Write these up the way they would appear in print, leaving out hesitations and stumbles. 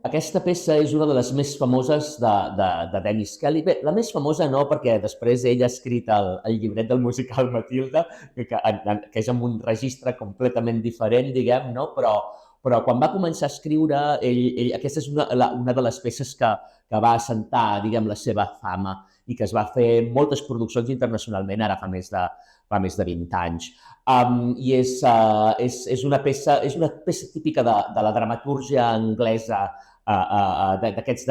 Aquesta peça és una de les més famoses de Dennis Kelly. Bé, la més famosa no, perquè després ell ha escrit el llibret del musical Matilda, que és amb un registre completament diferent, diguem, no? Però quan va començar a escriure, aquesta és una de les peces que va assentar, diguem, la seva fama i que es va fer moltes produccions internacionalment, ara fa més de 20 anys. I és una peça típica de la dramatúrgia anglesa d'aquestes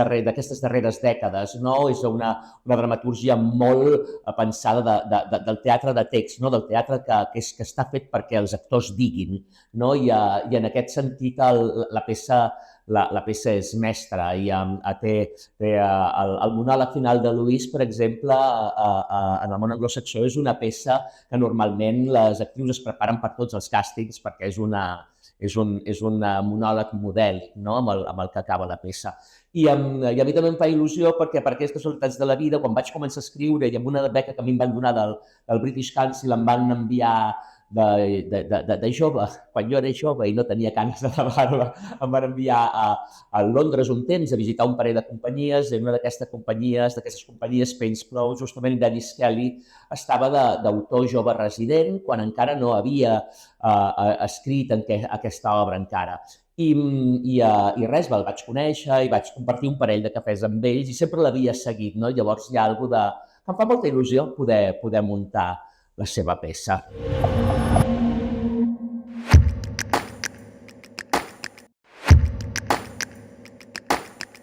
darreres dècades, no? És una dramatúrgia molt pensada del teatre de text, no? Del teatre que està fet perquè els actors diguin, no? I en aquest sentit la peça és mestra i té el monòleg final de Louise, per exemple, en el món anglosaxó és una peça que normalment les actrius es preparen per tots els càstings perquè és un monòleg modèlic, no? amb el que acaba la peça. I a mi també em fa il·lusió perquè per aquestes casualitats de la vida, quan vaig començar a escriure i amb una beca que a mi em van donar del British Council em van enviar de jove, quan jo era jove i no tenia canes de la barba, em van enviar a Londres un temps a visitar un parell de companyies, i una d'aquestes companyies, Payne's Pro, justament Dennis Kelly estava d'autor jove resident quan encara no havia escrit aquesta obra encara. I res, el vaig conèixer i vaig compartir un parell de cafès amb ells i sempre l'havia seguit, no? Llavors hi ha alguna cosa que em fa molta il·lusió poder muntar la seva peça.